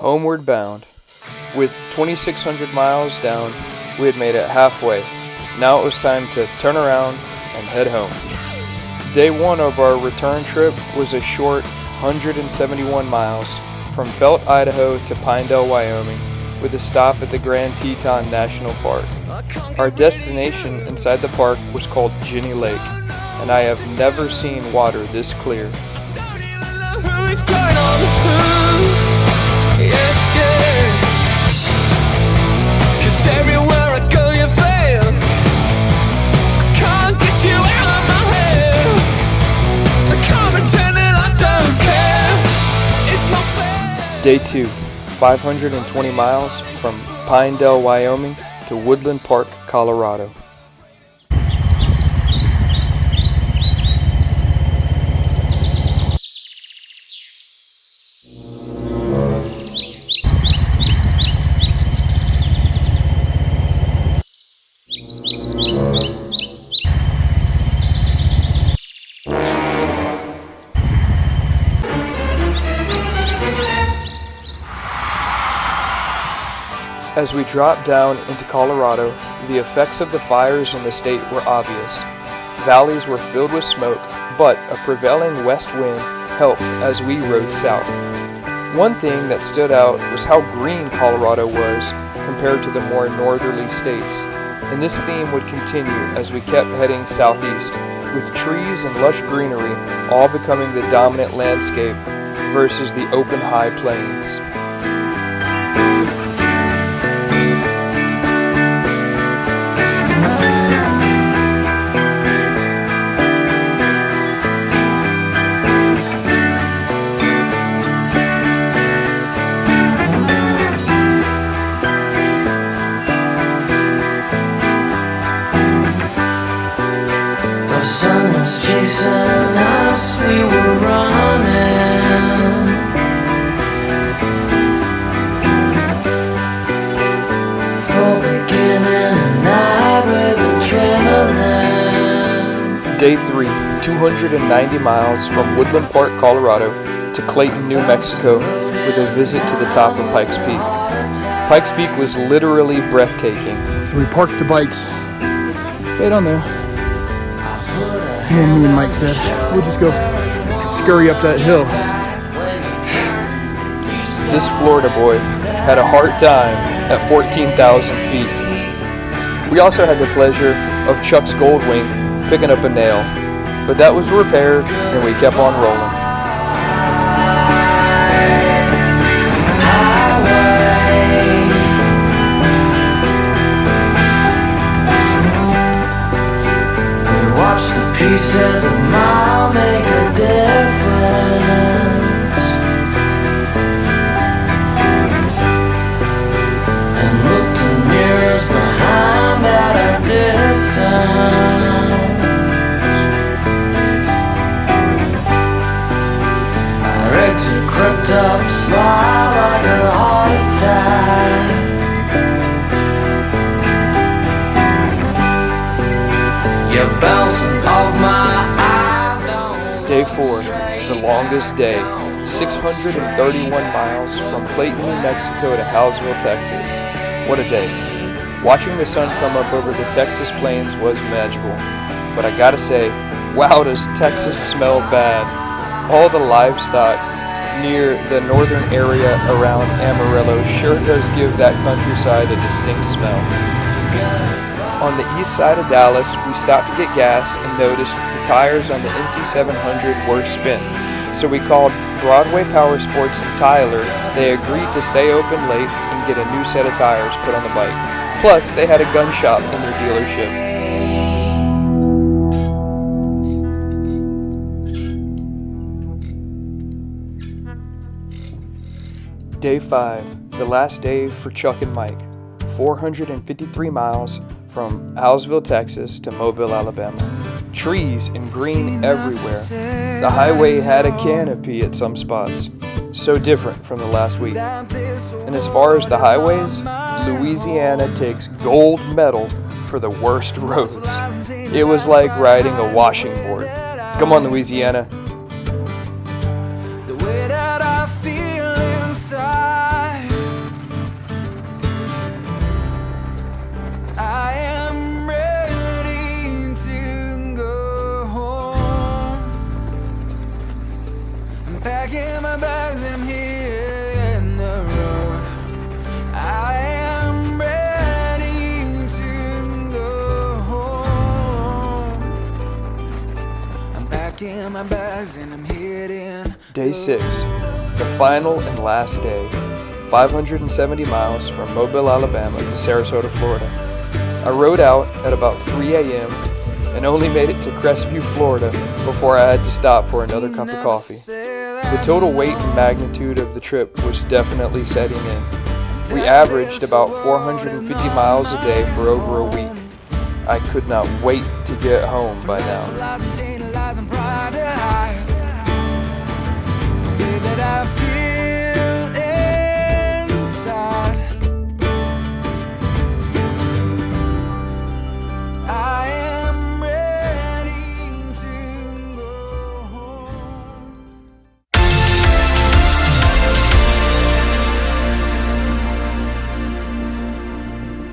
homeward bound. With 2,600 miles down, we had made it halfway. Now it was time to turn around and head home. Day 1 of our return trip was a short 171 miles from Felt, Idaho to Pinedale, Wyoming, with a stop at the Grand Teton National Park. Our destination inside the park was called Jenny Lake, and I have never seen water this clear. Day 2, 520 miles from Pinedale, Wyoming to Woodland Park, Colorado. As we dropped down into Colorado, the effects of the fires in the state were obvious. Valleys were filled with smoke, but a prevailing west wind helped as we rode south. One thing that stood out was how green Colorado was compared to the more northerly states, and this theme would continue as we kept heading southeast, with trees and lush greenery all becoming the dominant landscape versus the open high plains. Day 3, 290 miles from Woodland Park, Colorado to Clayton, New Mexico, with a visit to the top of Pikes Peak. Pikes Peak was literally breathtaking. So we parked the bikes right on there. And me and Mike said, we'll just go scurry up that hill. This Florida boy had a hard time at 14,000 feet. We also had the pleasure of Chuck's Goldwing picking up a nail, but that was repaired and we kept on rolling. We watch the pieces of mine make a difference, and look to mirrors behind at a distance. Crept up, slide like a heart attack. You're bouncing off my eyes. Day 4, the longest day, 631 miles from Clayton, New Mexico to Howesville, Texas. What a day. Watching the sun come up over the Texas plains was magical. But I gotta say, wow, does Texas smell bad. All the livestock near the northern area around Amarillo sure does give that countryside a distinct smell. On the east side of Dallas, we stopped to get gas and noticed the tires on the NC700 were spent. So we called Broadway Power Sports in Tyler. They agreed to stay open late and get a new set of tires put on the bike. Plus, they had a gun shop in their dealership. Day 5, the last day for Chuck and Mike, 453 miles from Howesville, Texas to Mobile, Alabama. Trees and green everywhere. The highway had a canopy at some spots, so different from the last week. And as far as the highways, Louisiana takes gold medal for the worst roads. It was like riding a washing board. Come on, Louisiana. The way that I feel inside. Day 6, the final and last day, 570 miles from Mobile, Alabama to Sarasota, Florida. I rode out at about 3 a.m. and only made it to Crestview, Florida before I had to stop for another cup of coffee. The total weight and magnitude of the trip was definitely setting in. We averaged about 450 miles a day for over a week. I could not wait to get home by now.